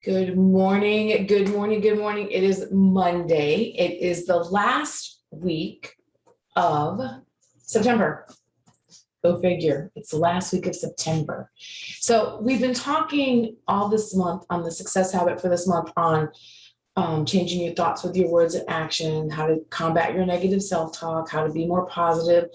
Good morning, good morning, good morning. It is Monday. It is the last week of September. Go figure. It's the last week of September. So we've been talking all this month on the success habit for this month on changing your thoughts with your words and action, how to combat your negative self-talk, how to be more positive,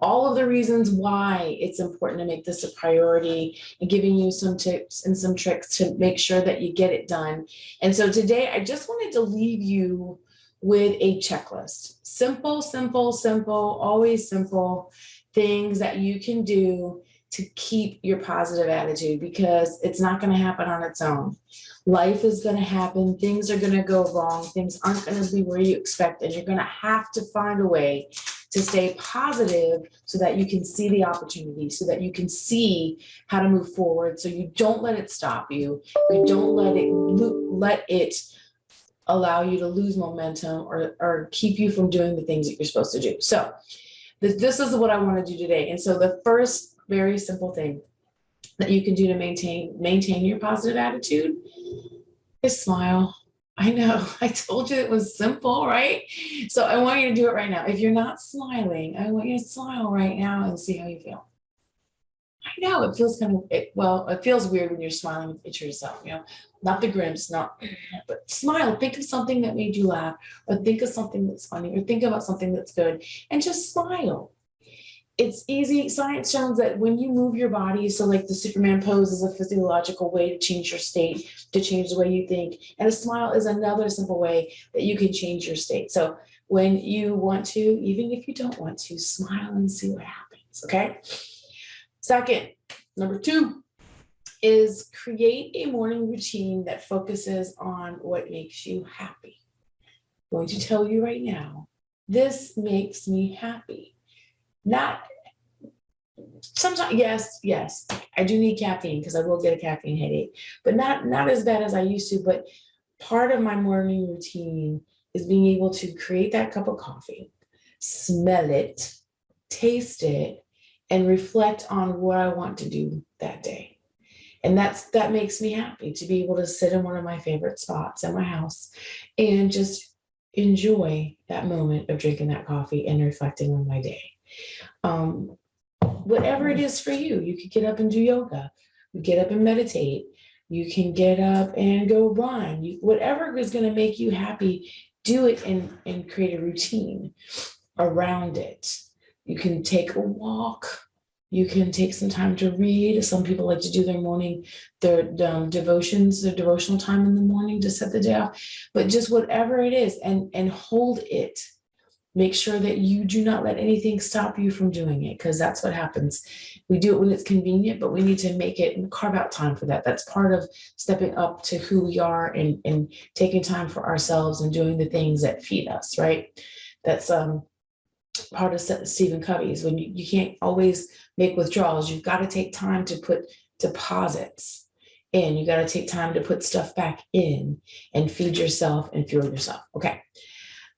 all of the reasons why it's important to make this a priority, and giving you some tips and some tricks to make sure that you get it done. And so today I just wanted to leave you with a checklist. Simple, simple, simple, always simple things that you can do to keep your positive attitude, because it's not going to happen on its own. Life is going to happen. Things are going to go wrong. Things aren't going to be where you expect, and you're going to have to find a way to stay positive so that you can see the opportunity, so that you can see how to move forward, so you don't let it stop you. You don't let it allow you to lose momentum or keep you from doing the things that you're supposed to do. So this is what I want to do today. And so the first very simple thing that you can do to maintain your positive attitude is smile. I know, I told you it was simple, right? So I want you to do it right now. If you're not smiling, I want you to smile right now and see how you feel. I know it feels it feels weird when you're smiling at yourself, not the grins, but smile. Think of something that made you laugh, or think of something that's funny, or think about something that's good, and just smile. It's easy. Science shows that when you move your body, so like the Superman pose is a physiological way to change your state, to change the way you think. And a smile is another simple way that you can change your state. So when you want to, even if you don't want to, smile and see what happens, okay? Second, number 2 is create a morning routine that focuses on what makes you happy. I'm going to tell you right now, this makes me happy. Not sometimes, yes, I do need caffeine because I will get a caffeine headache, but not as bad as I used to. But part of my morning routine is being able to create that cup of coffee, smell it, taste it, and reflect on what I want to do that day. And that makes me happy, to be able to sit in one of my favorite spots in my house and just enjoy that moment of drinking that coffee and reflecting on my day. Whatever it is for you, you could get up and do yoga, you get up and meditate, you can get up and go run, whatever is going to make you happy, do it and create a routine around it. You can take a walk, you can take some time to read. Some people like to do their devotions, their devotional time in the morning to set the day off, but just whatever it is, and hold it. Make sure that you do not let anything stop you from doing it, because that's what happens. We do it when it's convenient, but we need to make it and carve out time for that. That's part of stepping up to who we are and taking time for ourselves and doing the things that feed us, right? That's part of Stephen Covey's. When you can't always make withdrawals, you've got to take time to put deposits in. You got to take time to put stuff back in and feed yourself and fuel yourself. Okay.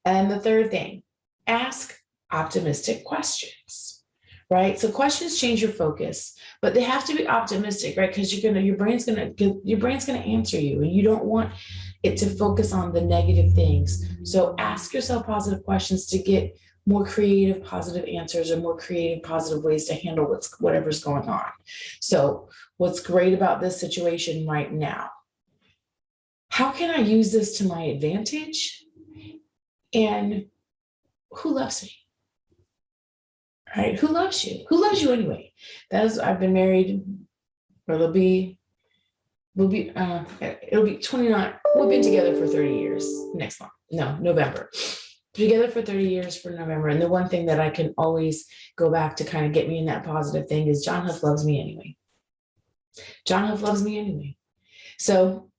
And the third thing, ask optimistic questions, right? So questions change your focus, but they have to be optimistic, right? Because your brain's gonna answer you, and you don't want it to focus on the negative things. So ask yourself positive questions to get more creative, positive answers, or more creative, positive ways to handle whatever's going on. So what's great about this situation right now? How can I use this to my advantage? And who loves me? Right? Who loves you? Who loves you anyway? I've been married, or it'll be 29. We've been together for 30 years next month. No, November. Together for 30 years for November. And the one thing that I can always go back to kind of get me in that positive thing is John Huff loves me anyway. John Huff loves me anyway. So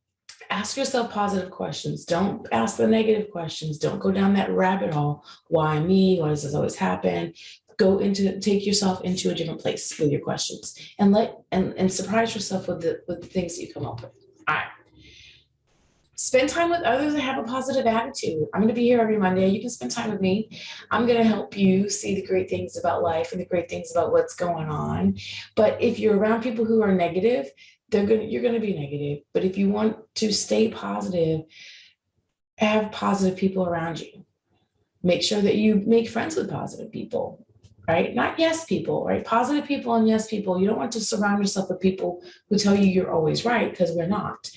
ask yourself positive questions. Don't ask the negative questions. Don't go down that rabbit hole. Why me? Why does this always happen? Take yourself into a different place with your questions, and surprise yourself with the things that you come up with. All right. Spend time with others that have a positive attitude. I'm going to be here every Monday. You can spend time with me. I'm going to help you see the great things about life and the great things about what's going on. But if you're around people who are negative, you're gonna be negative. But if you want to stay positive, have positive people around you. Make sure that you make friends with positive people, right? Not yes people, right? Positive people and yes people. You don't want to surround yourself with people who tell you you're always right, because we're not.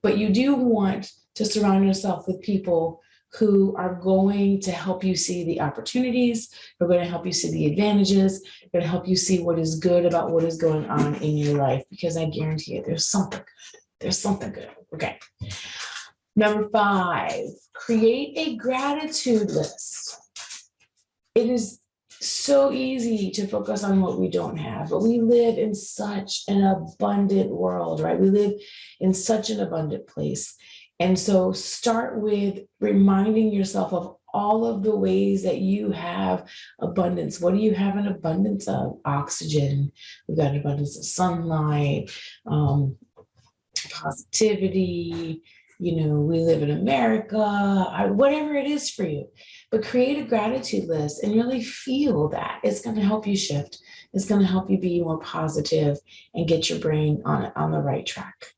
But you do want to surround yourself with people who are going to help you see the opportunities, who are going to help you see the advantages, going to help you see what is good about what is going on in your life, because I guarantee you there's something good. There's something good. Okay. Number 5, create a gratitude list. It is so easy to focus on what we don't have, but we live in such an abundant world, right? We live in such an abundant place. And so start with reminding yourself of all of the ways that you have abundance. What do you have an abundance of? Oxygen. We've got an abundance of sunlight, positivity. We live in America, whatever it is for you. But create a gratitude list and really feel that. It's going to help you shift. It's going to help you be more positive and get your brain on the right track.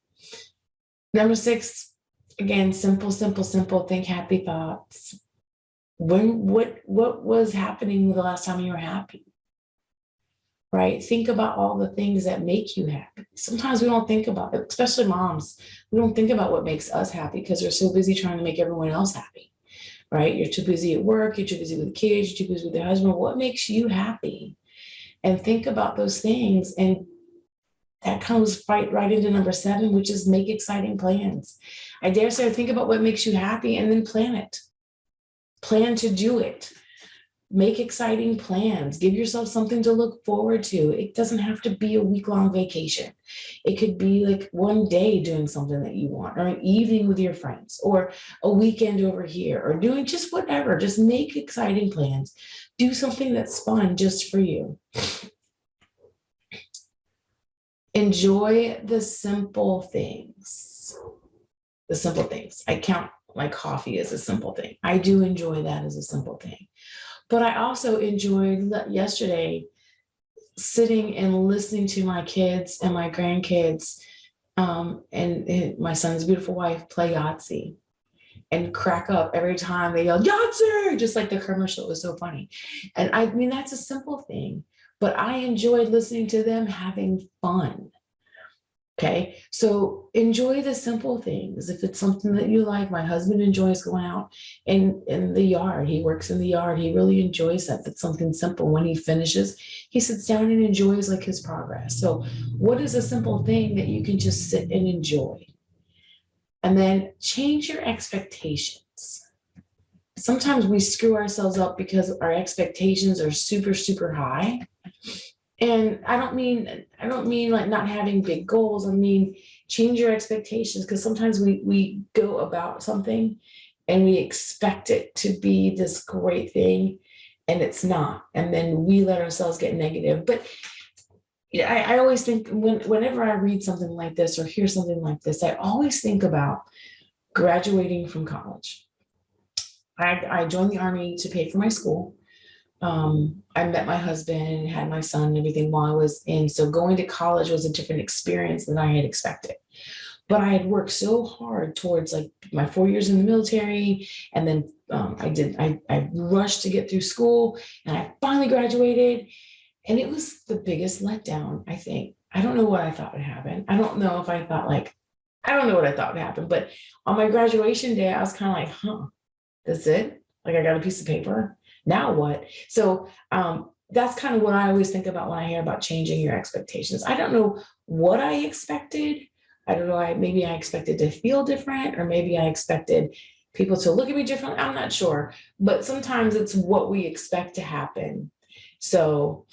Number 6, again, simple. Think happy thoughts. What was happening the last time you were happy? Right? Think about all the things that make you happy. Sometimes we don't think about it, especially moms. We don't think about what makes us happy because we're so busy trying to make everyone else happy, right? You're too busy at work. You're too busy with the kids. You're too busy with your husband. What makes you happy? And think about those things. And that comes right into number 7, which is make exciting plans. I dare say, think about what makes you happy and then plan it. Plan to do it. Make exciting plans. Give yourself something to look forward to. It doesn't have to be a week-long vacation. It could be like one day doing something that you want, or an evening with your friends, or a weekend over here, or doing just whatever. Just make exciting plans. Do something that's fun just for you. Enjoy the simple things. The simple things. I count my coffee as a simple thing. I do enjoy that as a simple thing. But I also enjoyed yesterday sitting and listening to my kids and my grandkids and my son's beautiful wife play Yahtzee and crack up every time they yelled Yahtzee, just like the commercial. It was so funny. And I mean, that's a simple thing, but I enjoyed listening to them having fun. Okay, so enjoy the simple things. If it's something that you like, my husband enjoys going out in the yard. He works in the yard. He really enjoys that. If it's something simple, when he finishes, he sits down and enjoys like his progress. So what is a simple thing that you can just sit and enjoy? And then change your expectations. Sometimes we screw ourselves up because our expectations are super, super high. And I don't mean like not having big goals. I mean, change your expectations, because sometimes we go about something and we expect it to be this great thing and it's not. And then we let ourselves get negative. But yeah, I always think whenever I read something like this or hear something like this, I always think about graduating from college. I joined the Army to pay for my school. I met my husband, had my son and everything while I was in. So going to college was a different experience than I had expected. But I had worked so hard towards like my 4 years in the military. And then I rushed to get through school and I finally graduated. And it was the biggest letdown, I think. I don't know what I thought would happen. I don't know if I thought I don't know what I thought would happen. But on my graduation day, I was kind of like, that's it? Like I got a piece of paper. Now what? So that's kind of what I always think about when I hear about changing your expectations. I don't know what I expected. I don't know, maybe I expected to feel different, or maybe I expected people to look at me differently. I'm not sure. But sometimes it's what we expect to happen. So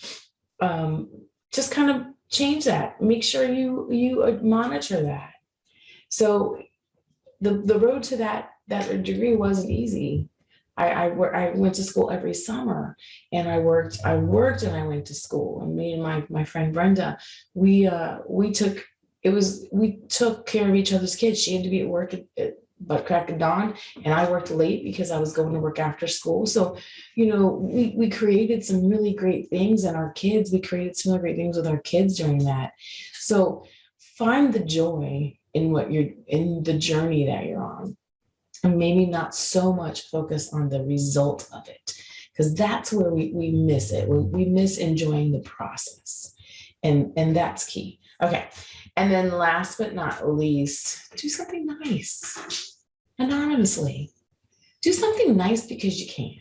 just kind of change that. Make sure you monitor that. So the road to that degree wasn't easy. I went to school every summer, and I worked and I went to school. And me and my friend Brenda, we took care of each other's kids. She had to be at work at butt crack of dawn, and I worked late because I was going to work after school. So, we created some really great things, and our kids, we created some really great things with our kids during that. So find the joy in in the journey that you're on, and maybe not so much focus on the result of it, because that's where we miss it. We miss enjoying the process, and that's key. Okay, and then last but not least, do something nice anonymously. Do something nice because you can.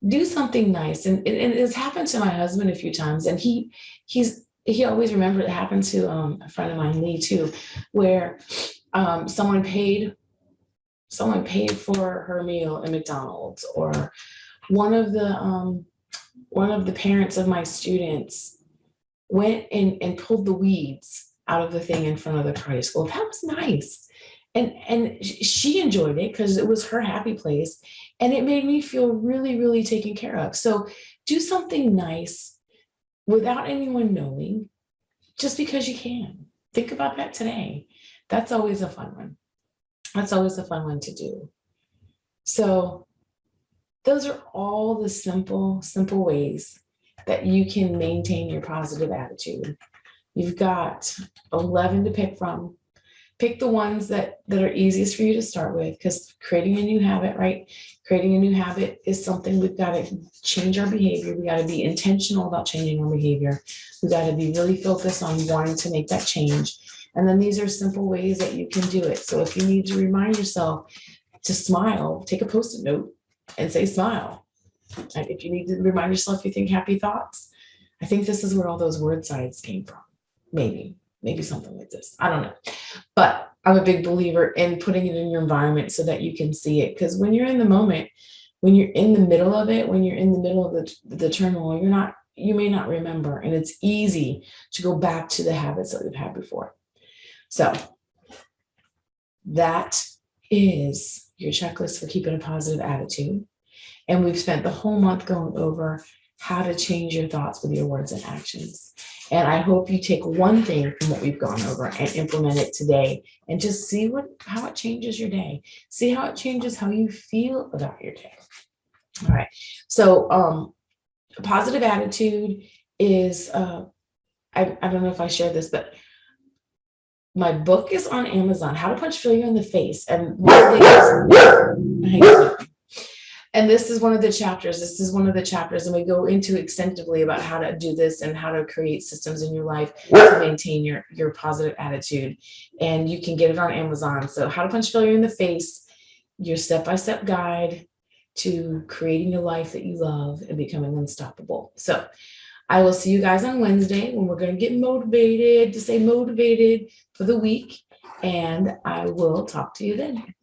Do something nice, and it's happened to my husband a few times, and he always remembered. It happened to a friend of mine, Lee, too, where someone paid for her meal at McDonald's, or one of the parents of my students went and pulled the weeds out of the thing in front of the party school. That was nice. And she enjoyed it because it was her happy place, and it made me feel really, really taken care of. So do something nice without anyone knowing, just because you can. Think about that today. That's always a fun one. That's always a fun one to do. So those are all the simple ways that you can maintain your positive attitude. You've got 11 to pick from. Pick the ones that are easiest for you to start with, because creating a new habit, right? Creating a new habit is something we've got to change our behavior. We got to be intentional about changing our behavior. We got to be really focused on wanting to make that change. And then these are simple ways that you can do it. So if you need to remind yourself to smile, take a Post-it note and say smile. And if you need to remind yourself you think happy thoughts, I think this is where all those word sides came from. Maybe something like this. I don't know. But I'm a big believer in putting it in your environment so that you can see it. Because when you're in the moment, when you're in the middle of it, when you're in the middle of the turmoil, you may not remember. And it's easy to go back to the habits that we've had before. So that is your checklist for keeping a positive attitude. And we've spent the whole month going over how to change your thoughts with your words and actions. And I hope you take one thing from what we've gone over and implement it today, and just see how it changes your day. See how it changes how you feel about your day. All right. So a positive attitude is, I don't know if I shared this, but my book is on Amazon, How to Punch Failure in the Face. And this is one of the chapters. And we go into extensively about how to do this and how to create systems in your life to maintain your positive attitude. And you can get it on Amazon. So How to Punch Failure in the Face, your step-by-step guide to creating a life that you love and becoming unstoppable. So I will see you guys on Wednesday when we're going to get motivated, to stay motivated for the week. And I will talk to you then.